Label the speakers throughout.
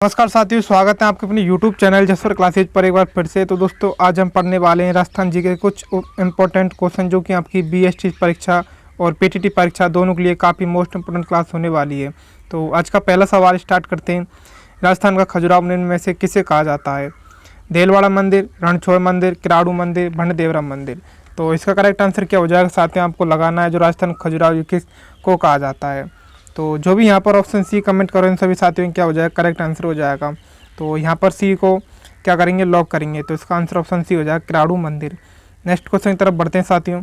Speaker 1: नमस्कार साथियों, स्वागत है आपके अपने YouTube चैनल जसवर क्लासेज पर एक बार फिर से। तो दोस्तों आज हम पढ़ने वाले हैं राजस्थान जी के कुछ इम्पोर्टेंट क्वेश्चन जो कि आपकी बीएसटी परीक्षा और पीटीटी परीक्षा दोनों के लिए काफ़ी मोस्ट इम्पोर्टेंट क्लास होने वाली है। तो आज का पहला सवाल स्टार्ट करते हैं। राजस्थान का खजुराहो निम्न में से किसे कहा जाता है? देलवाड़ा मंदिर, रणछोड़ मंदिर, किराड़ू मंदिर, भंडदेवरा मंदिर। तो इसका करेक्ट आंसर क्या हो जाएगा साथियों? आपको लगाना है जो राजस्थान खजुराहो किस को कहा जाता है। तो जो भी यहाँ पर ऑप्शन सी कमेंट करो इन सभी साथियों में क्या हो जाएगा? करेक्ट आंसर हो जाएगा। तो यहाँ पर सी को क्या करेंगे? लॉक करेंगे। तो इसका आंसर ऑप्शन सी हो जाएगा, किराड़ू मंदिर। नेक्स्ट क्वेश्चन की तरफ बढ़ते हैं साथियों।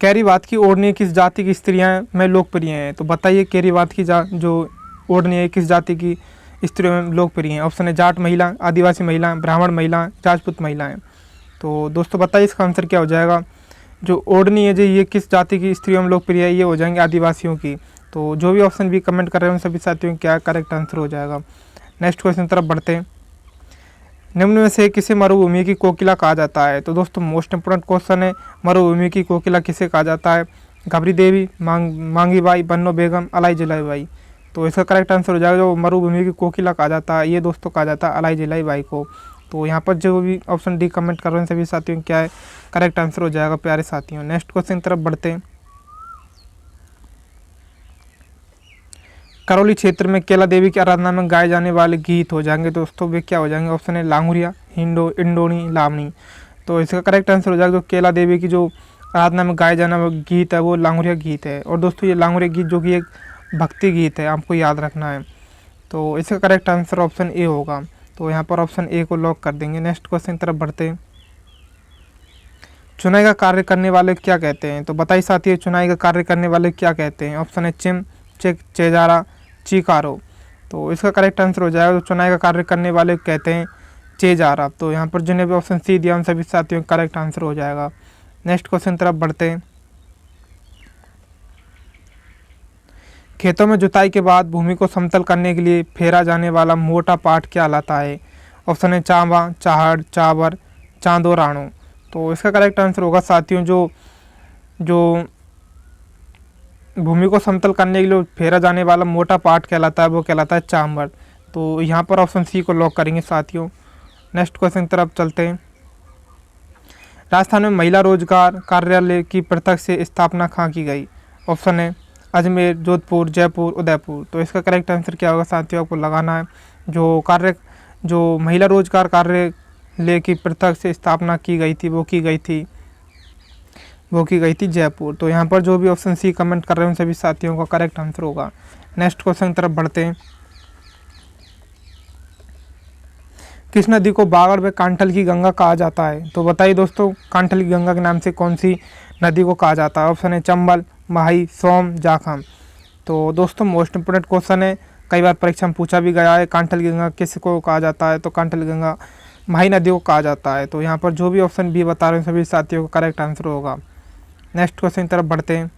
Speaker 1: कैरीवात की ओढ़नी किस जाति की स्त्रियां में लोकप्रिय हैं? तो बताइए कैरीवात की जो ओढ़नी है किस जाति की स्त्रियों में लोकप्रिय है? ऑप्शन है जाट महिला, आदिवासी महिला, ब्राह्मण महिला, राजपूत महिलाएं। तो दोस्तों बताइए इसका आंसर क्या हो जाएगा? जो ओढ़नी है जो ये किस जाति की स्त्रियों में लोकप्रिय है? ये हो जाएंगे आदिवासियों की। तो जो भी ऑप्शन भी कमेंट कर रहे हैं उन सभी साथियों क्या करेक्ट आंसर हो जाएगा। नेक्स्ट क्वेश्चन तरफ बढ़ते हैं। निम्न में से किसे मरुभूमि की कोकिला कहा जाता है? तो दोस्तों मोस्ट इंपोर्टेंट क्वेश्चन है, मरुभूमि की कोकिला किसे कहा जाता है? घबरी देवी, मांगी बाई, बन्नो बेगम, अलाई जलाई बाई। तो इसका करेक्ट आंसर हो जाएगा जो मरुभूमि की कोकिला कहा जाता है ये दोस्तों कहा जाता है अलाई जलाई बाई को। तो यहाँ पर जो भी ऑप्शन डी कमेंट कर रहे हैं सभी साथियों क्या है? करेक्ट आंसर हो जाएगा प्यारे साथियों। नेक्स्ट क्वेश्चन की तरफ बढ़ते हैं। करौली क्षेत्र में केला देवी की आराधना में गाए जाने वाले गीत हो जाएंगे दोस्तों वे क्या हो जाएंगे? ऑप्शन है लांगुरिया, हिंडो, इंडोनी, लावनी। तो इसका करेक्ट आंसर हो जाएगा जो केला देवी की जो आराधना में गाए जाने वाला गीत है वो लांगुरिया गीत है। और दोस्तों ये लांगुरिया गीत जो कि एक भक्ति गीत है, आपको याद रखना है। तो इसका करेक्ट आंसर ऑप्शन ए होगा। तो यहाँ पर ऑप्शन ए को लॉक कर देंगे। नेक्स्ट क्वेश्चन की तरफ बढ़ते हैं। चुनाई का कार्य करने वाले क्या कहते हैं? तो बताइए साथियों चुनाई का कार्य करने वाले क्या कहते हैं? ऑप्शन है चिम, चेक, चेजारा, चीकारो। तो इसका करेक्ट आंसर हो जाएगा तो चुनाई का कार्य करने वाले कहते हैं चेजारा। तो यहाँ पर जिन्हें भी ऑप्शन सी दिया उन सभी साथियों का करेक्ट आंसर हो जाएगा। नेक्स्ट क्वेश्चन तरफ बढ़ते हैं। खेतों में जुताई के बाद भूमि को समतल करने के लिए फेरा जाने वाला मोटा पाट क्या कहलाता है? ऑप्शन है चांबा, चाहड़, चावर, चांदो, राणो। तो इसका करेक्ट आंसर होगा साथियों जो जो भूमि को समतल करने के लिए फेरा जाने वाला मोटा पार्ट कहलाता है वो कहलाता है चांबर। तो यहाँ पर ऑप्शन सी को लॉक करेंगे साथियों। नेक्स्ट क्वेश्चन की तरफ चलते हैं। राजस्थान में महिला रोजगार कार्यालय की पृथक से स्थापना कहाँ की गई? ऑप्शन है अजमेर, जोधपुर, जयपुर, उदयपुर। तो इसका करेक्ट आंसर क्या होगा साथियों? आपको लगाना है जो महिला रोजगार कार्यालय की पृथक से स्थापना की गई थी वो की गई थी जयपुर। तो यहाँ पर जो भी ऑप्शन सी कमेंट कर रहे हैं उन सभी साथियों का करेक्ट आंसर होगा। नेक्स्ट क्वेश्चन की तरफ बढ़ते हैं। किस नदी को बागड़ व कांठल की गंगा कहा जाता है? तो बताइए दोस्तों कांठल की गंगा के नाम से कौन सी नदी को कहा जाता है? ऑप्शन है चंबल, माही, सोम, जाखम। तो दोस्तों मोस्ट इंपोर्टेंट क्वेश्चन है, कई बार परीक्षा में पूछा भी गया है। कांठल की गंगा किस को कहा जाता है? तो कांठल की गंगा माही नदी को कहा जाता है। तो यहाँ पर जो भी ऑप्शन बी बता रहे हैं सभी साथियों का करेक्ट आंसर होगा। नेक्स्ट क्वेश्चन की तरफ बढ़ते हैं।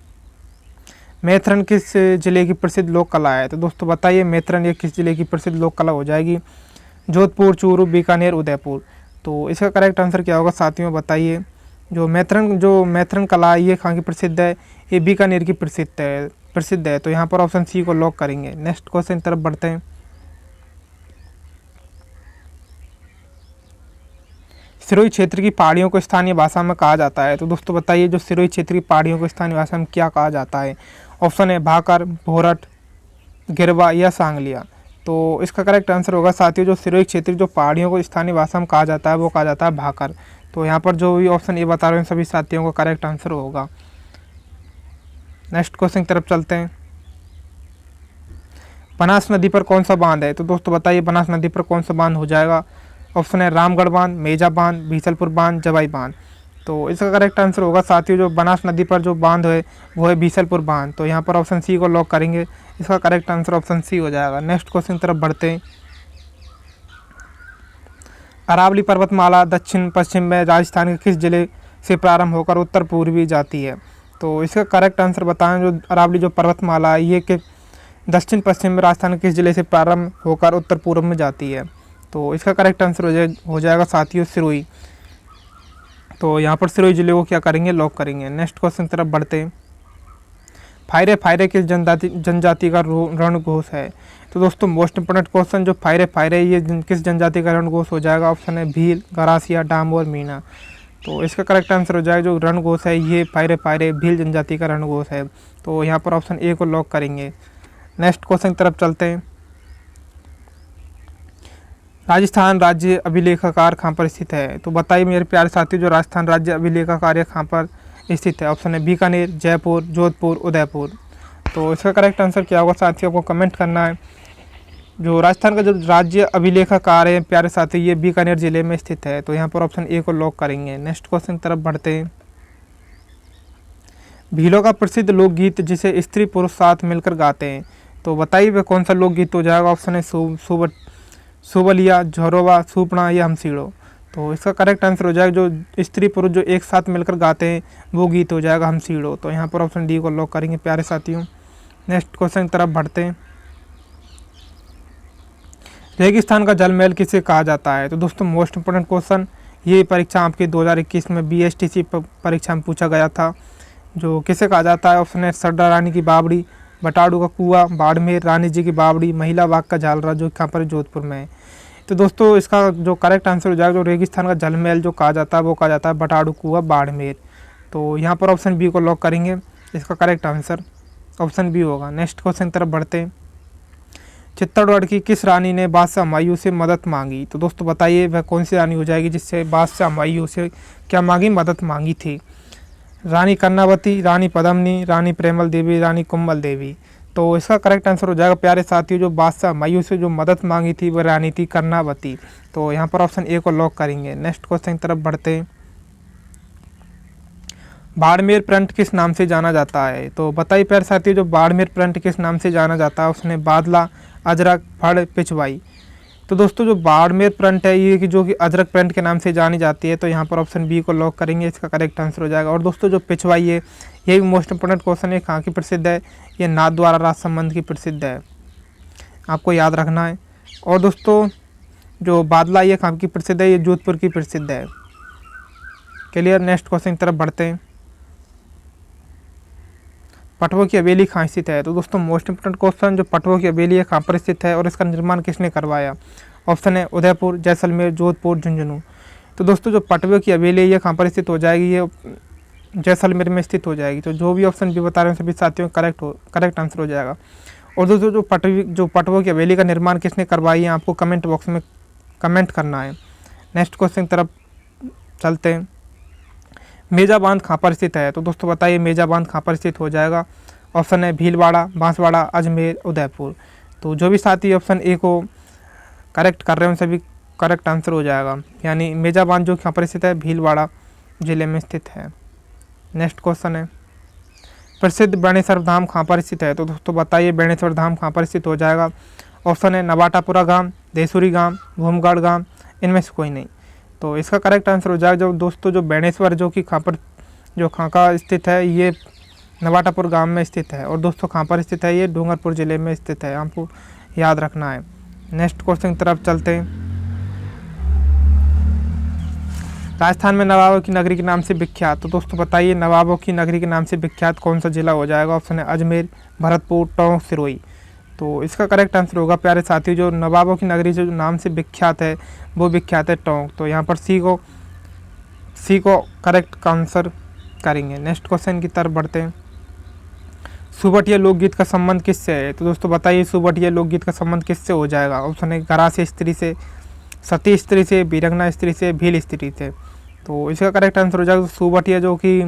Speaker 1: मैथरन किस जिले की प्रसिद्ध लोक कला है? तो दोस्तों बताइए मैथरन ये किस जिले की प्रसिद्ध लोक कला हो जाएगी? जोधपुर, चूरू, बीकानेर, उदयपुर। तो इसका करेक्ट आंसर क्या होगा साथियों बताइए? जो मैथरन कला है ये कहाँ की प्रसिद्ध है? ये बीकानेर की प्रसिद्ध है। तो यहाँ पर ऑप्शन सी को लॉक करेंगे। नेक्स्ट क्वेश्चन की तरफ बढ़ते हैं। सिरोही क्षेत्र की पहाड़ियों को स्थानीय भाषा में कहा जाता है? तो दोस्तों बताइए जो सिरोही क्षेत्र की पहाड़ियों को स्थानीय भाषा में क्या कहा जाता है? ऑप्शन है भाकर, भोरट, गिरवा या सांगलिया। तो इसका करेक्ट आंसर होगा साथियों जो सिरोही क्षेत्र जो पहाड़ियों को स्थानीय भाषा में कहा जाता है वो कहा जाता है भाकर। तो यहाँ पर जो भी ऑप्शन ये बता रहे हैं सभी साथियों का करेक्ट आंसर होगा। नेक्स्ट क्वेश्चन की तरफ चलते हैं। बनास नदी पर कौन सा बांध है? तो दोस्तों बताइए बनास नदी पर कौन सा बांध हो जाएगा? ऑप्शन है रामगढ़ बांध, मेजा बांध, बीसलपुर बांध, जवाई बांध। तो इसका करेक्ट आंसर होगा साथियों जो बनास नदी पर जो बांध है वो है बीसलपुर बांध। तो यहाँ पर ऑप्शन सी को लॉक करेंगे। इसका करेक्ट आंसर ऑप्शन सी हो जाएगा। नेक्स्ट क्वेश्चन की तरफ बढ़ते हैं। अरावली पर्वतमाला दक्षिण पश्चिम में राजस्थान के किस जिले से प्रारंभ होकर उत्तर पूर्वी जाती है? तो इसका करेक्ट आंसर बताएं जो अरावली जो पर्वतमाला है ये कि दक्षिण पश्चिम में राजस्थान के किस जिले से प्रारंभ होकर उत्तर पूर्व में जाती है? तो इसका करेक्ट आंसर हो जाएगा साथियों सिरोही। तो यहाँ पर सिरोही जिले को क्या करेंगे? लॉक करेंगे। नेक्स्ट क्वेश्चन की तरफ बढ़ते हैं। फायरे फायरे किस जनजाति का रणघोष है? तो दोस्तों मोस्ट इंपोर्टेंट क्वेश्चन, जो फायरे फायरे ये किस जनजाति का रणघोष हो जाएगा? ऑप्शन है भील, गरासिया, डाम और मीणा। तो इसका करेक्ट आंसर हो जाएगा जो रणघोष है ये फायरे फायरे भील जनजाति का रणघोष है। तो यहाँ पर ऑप्शन ए को लॉक करेंगे। नेक्स्ट क्वेश्चन की तरफ चलते हैं। राजस्थान राज्य अभिलेखागार कहाँ पर स्थित है? तो बताइए मेरे प्यारे साथियों, जो राजस्थान राज्य अभिलेखागार है कहाँ पर स्थित है? ऑप्शन है बीकानेर, जयपुर, जोधपुर, उदयपुर। तो इसका करेक्ट आंसर क्या होगा साथियों, आपको कमेंट करना है। जो राजस्थान का जो राज्य अभिलेखागार है प्यारे साथियों ये बीकानेर जिले में स्थित है। तो यहाँ पर ऑप्शन ए को लॉक करेंगे। नेक्स्ट क्वेश्चन की तरफ बढ़ते हैं। भीलों का प्रसिद्ध लोकगीत जिसे स्त्री पुरुष साथ मिलकर गाते हैं, तो बताइए वह कौन सा लोकगीत हो जाएगा? ऑप्शन है सुबलिया, झोरवा, सूपना या हमसीड़ो। तो इसका करेक्ट आंसर हो जाएगा जो स्त्री पुरुष जो एक साथ मिलकर गाते हैं वो गीत हो जाएगा हमसीड़ो। तो यहाँ पर ऑप्शन डी को लॉक करेंगे प्यारे साथियों। नेक्स्ट क्वेश्चन की तरफ बढ़ते हैं। रेगिस्तान का जल महल किसे कहा जाता है? तो दोस्तों मोस्ट इंपोर्टेंट क्वेश्चन, ये परीक्षा आपके 2021 में BSTC परीक्षा में पूछा गया था। जो किसे कहा जाता है? ऑप्शन है सरदार रानी की बावड़ी, बटाड़ू का कुआं, बाड़मेर, रानी जी की बावड़ी, महिला बाग का झालरा जो कहाँ पर जोधपुर में है। तो दोस्तों इसका जो करेक्ट आंसर हो जाएगा जो रेगिस्तान का जल महल जो कहा जाता है वो कहा जाता है बटाड़ू कुआं, बाड़मेर। तो यहाँ पर ऑप्शन बी को लॉक करेंगे। इसका करेक्ट आंसर ऑप्शन बी होगा। नेक्स्ट क्वेश्चन की तरफ बढ़ते हैं। चित्तौड़गढ़ की किस रानी ने बादशाह हुमायूं से मदद मांगी? तो दोस्तों बताइए वह कौन सी रानी हो जाएगी जिससे बादशाह हुमायूं से क्या मांगी, मदद मांगी थी? रानी कर्णावती, रानी पद्मिनी, रानी प्रेमल देवी, रानी कुम्मल देवी। तो इसका करेक्ट आंसर हो जाएगा प्यारे साथियों जो बादशाह हुमायूं से जो मदद मांगी थी वह रानी थी कर्णावती। तो यहाँ पर ऑप्शन ए को लॉक करेंगे। नेक्स्ट क्वेश्चन की तरफ बढ़ते हैं। बाड़मेर प्रिंट किस नाम से जाना जाता है? तो बताइए प्यारे साथियों जो बाड़मेर प्रिंट किस नाम से जाना जाता है? उसने बादला, अजरक, फड़, पिछवाई। तो दोस्तों जो बाड़मेर प्रिंट है ये कि जो कि अजरक प्रिंट के नाम से जानी जाती है। तो यहाँ पर ऑप्शन बी को लॉक करेंगे। इसका करेक्ट आंसर हो जाएगा। और दोस्तों जो पिछवाई है ये भी मोस्ट इंपोर्टेंट क्वेश्चन है, कहाँ की प्रसिद्ध है? ये नाथद्वारा राजसमंद की प्रसिद्ध है, आपको याद रखना है। और दोस्तों जो बादला ये कहाँ की प्रसिद्ध है? ये जोधपुर की प्रसिद्ध है। क्लियर। नेक्स्ट क्वेश्चन की तरफ बढ़ते हैं। पटवों की हवेली कहाँ स्थित है? तो दोस्तों मोस्ट इंपोर्टेंट क्वेश्चन, जो पटवों की हवेली है कहाँ पर स्थित है और इसका निर्माण किसने करवाया? ऑप्शन है उदयपुर, जैसलमेर, जोधपुर, झुंझुनू। तो दोस्तों जो पटवों की हवेली है ये कहाँ पर स्थित हो जाएगी? ये जैसलमेर में स्थित हो जाएगी। तो जो भी ऑप्शन भी बता रहे हैं सभी साथियों करेक्ट आंसर हो जाएगा। और दोस्तों जो पटवों की हवेली का निर्माण किसने करवाई है आपको कमेंट बॉक्स में कमेंट करना है। नेक्स्ट क्वेश्चन की तरफ चलते हैं। मेजा बांध कहाँ पर स्थित है? तो दोस्तों बताइए मेजा बांध कहाँ पर स्थित हो जाएगा? ऑप्शन है भीलवाड़ा, बांसवाड़ा, अजमेर, उदयपुर। तो जो भी साथी ऑप्शन ए को करेक्ट कर रहे हैं उन सभी करेक्ट आंसर हो जाएगा। यानी मेजा बांध जो कहाँ पर स्थित है? भीलवाड़ा जिले में स्थित है। नेक्स्ट क्वेश्चन है प्रसिद्ध बेणेश्वर धाम कहाँ पर स्थित है? तो दोस्तों बताइए बेणेश्वर धाम कहाँ पर स्थित हो जाएगा? ऑप्शन है नवाटापुरा गांव, देसुरी गांव, भूमगढ़ गांव, इनमें से कोई नहीं। तो इसका करेक्ट आंसर हो जाएगा जो दोस्तों जो बेणेश्वर जो कि कहाँ का स्थित है ये नवाटापुर गांव में स्थित है। और दोस्तों कहाँ पर स्थित है? ये डूंगरपुर जिले में स्थित है, आपको याद रखना है। नेक्स्ट क्वेश्चन की तरफ चलते हैं। राजस्थान में नवाबों की नगरी के नाम से विख्यात, तो दोस्तों बताइए नवाबों की नगरी के नाम से विख्यात कौन सा जिला हो जाएगा? ऑप्शन है अजमेर, भरतपुर, टोंक, सिरोही। तो इसका करेक्ट आंसर होगा प्यारे साथियों जो नवाबों की नगरी जो नाम से विख्यात है वो विख्यात है टोंक। तो यहाँ पर सी को करेक्ट आंसर करेंगे। नेक्स्ट क्वेश्चन की तरफ बढ़ते हैं। सुबटिया लोकगीत का संबंध किससे है? तो दोस्तों बताइए सुबटिया लोकगीत का संबंध किससे हो जाएगा? ऑप्शन है गरासी स्त्री से, सती स्त्री से, बीरंगना स्त्री से, भील स्त्री से। तो इसका करेक्ट आंसर हो जाएगा सुबटिया जो कि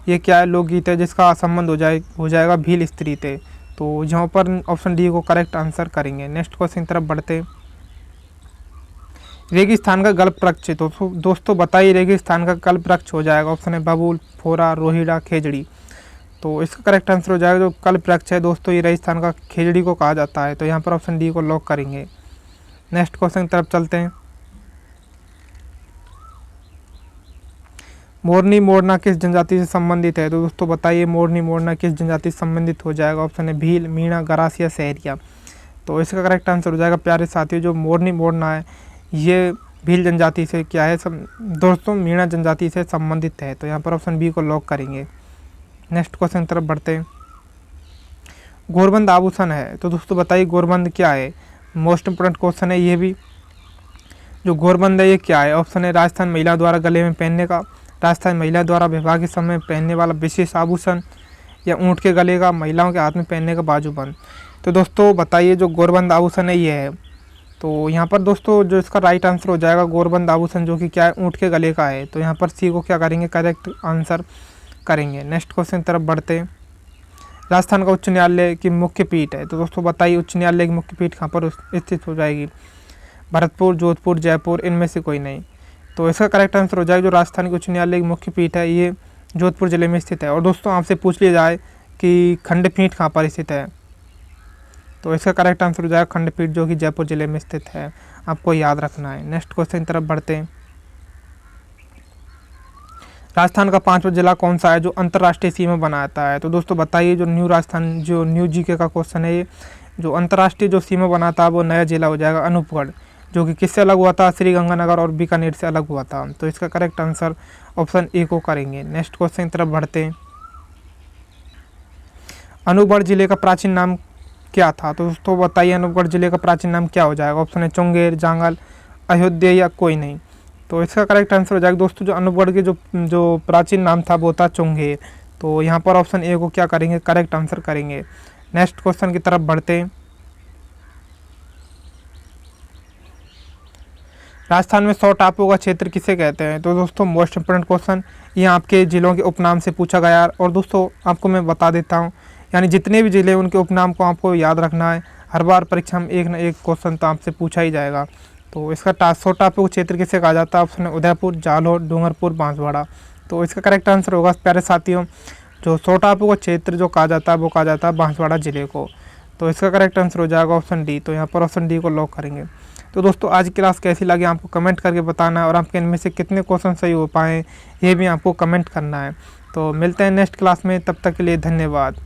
Speaker 1: ये क्या है लोकगीत है जिसका संबंध हो जाएगा भील स्त्री से। तो यहाँ पर ऑप्शन डी को करेक्ट आंसर करेंगे। नेक्स्ट क्वेश्चन की तरफ बढ़ते हैं। रेगिस्तान का गल्फ वृक्ष, तो दोस्तों बताइए रेगिस्तान का गल्फ वृक्ष हो जाएगा? ऑप्शन है बबूल, फोरा, रोहिड़ा, खेजड़ी। तो इसका करेक्ट आंसर हो जाएगा जो कल्प वृक्ष है दोस्तों ये राजस्थान का खेजड़ी को कहा जाता है। तो यहाँ पर ऑप्शन डी को लॉक करेंगे। नेक्स्ट क्वेश्चन की तरफ चलते हैं। मोरनी मोरना किस जनजाति से संबंधित है? तो दोस्तों बताइए मोरनी मोरना किस जनजाति से संबंधित हो जाएगा? ऑप्शन है भील, मीणा, गरासिया, सहरिया। तो इसका करेक्ट आंसर हो जाएगा प्यारे साथियों जो मोरनी मोरना है ये भील जनजाति से क्या है दोस्तों मीणा जनजाति से संबंधित है। तो यहाँ पर ऑप्शन बी को लॉक करेंगे। नेक्स्ट क्वेश्चन की तरफ बढ़ते हैं। गोरबंद आभूषण है, तो दोस्तों बताइए गोरबंद क्या है। मोस्ट इंपोर्टेंट क्वेश्चन है ये भी। जो गोरबंद है ये क्या है। ऑप्शन है राजस्थान महिला द्वारा गले में पहनने का, राजस्थान महिला द्वारा विवाह के समय पहनने वाला विशेष आभूषण, या ऊँट के गले का, महिलाओं के हाथ में पहनने का बाजूबंद। तो दोस्तों बताइए जो गोरबंद आभूषण है ये है। तो यहाँ पर दोस्तों जो इसका राइट आंसर हो जाएगा गोरबंद आभूषण, जो कि क्या है, ऊँट के गले का है। तो यहाँ पर सी को क्या करेंगे, करेक्ट आंसर करेंगे। नेक्स्ट क्वेश्चन की तरफ बढ़ते हैं। राजस्थान का उच्च न्यायालय की मुख्य पीठ है, तो दोस्तों बताइए उच्च न्यायालय की मुख्य पीठ कहाँ पर स्थित हो जाएगी। भरतपुर, जोधपुर, जयपुर, इनमें से कोई नहीं। तो इसका करेक्ट आंसर हो जाएगा जो राजस्थान के उच्च न्यायालय की मुख्य पीठ है ये जोधपुर जिले में स्थित है। और दोस्तों आपसे पूछ लिया जाए कि खंडपीठ कहाँ पर स्थित है, तो इसका करेक्ट आंसर हो जाएगा खंडपीठ, जो कि जयपुर जिले में स्थित है। आपको याद रखना है। नेक्स्ट क्वेश्चन की तरफ बढ़ते हैं। राजस्थान का 5वां जिला कौन सा है जो अंतर्राष्ट्रीय सीमा बनाता है। तो दोस्तों बताइए जो न्यू जीके का क्वेश्चन है ये, जो अंतर्राष्ट्रीय जो सीमा बनाता है वो नया जिला हो जाएगा अनूपगढ़, जो कि किससे अलग हुआ था, श्रीगंगानगर और बीकानेर से अलग हुआ था। तो इसका करेक्ट आंसर ऑप्शन ए को करेंगे। नेक्स्ट क्वेश्चन की तरफ बढ़ते हैं। अनूपगढ़ जिले का प्राचीन नाम क्या था। तो दोस्तों बताइए अनूपगढ़ जिले का प्राचीन नाम क्या हो जाएगा। ऑप्शन है चुंगेर, जांगल, अयोध्या या कोई नहीं। तो इसका करेक्ट आंसर हो जाएगा दोस्तों जो अनूपगढ़ के जो प्राचीन नाम था वो था चुंगेर। तो यहाँ पर ऑप्शन ए को क्या करेंगे, करेक्ट आंसर करेंगे। नेक्स्ट क्वेश्चन की तरफ बढ़ते हैं। राजस्थान में 100 टापुओं का क्षेत्र किसे कहते हैं। तो दोस्तों मोस्ट इंपोर्टेंट क्वेश्चन, ये आपके जिलों के उपनाम से पूछा गया। और दोस्तों आपको मैं बता देता हूँ, यानी जितने भी ज़िले उनके उपनाम को आपको याद रखना है। हर बार परीक्षा में एक न एक क्वेश्चन तो आपसे पूछा ही जाएगा। तो इसका 100 टापू क्षेत्र किसे कहा जाता है। ऑप्शन है उदयपुर, जालौर, डूंगरपुर, बांसवाड़ा। तो इसका करेक्ट आंसर होगा प्यारे साथियों, जो 100 टापू का क्षेत्र जो कहा जाता है वो कहा जाता है बांसवाड़ा जिले को। तो इसका करेक्ट आंसर हो जाएगा ऑप्शन डी। तो यहाँ पर ऑप्शन डी को लॉक करेंगे। तो दोस्तों आज की क्लास कैसी लगी आपको कमेंट करके बताना है, और आपके इनमें से कितने क्वेश्चन सही हो पाए ये भी आपको कमेंट करना है। तो मिलते हैं नेक्स्ट क्लास में, तब तक के लिए धन्यवाद।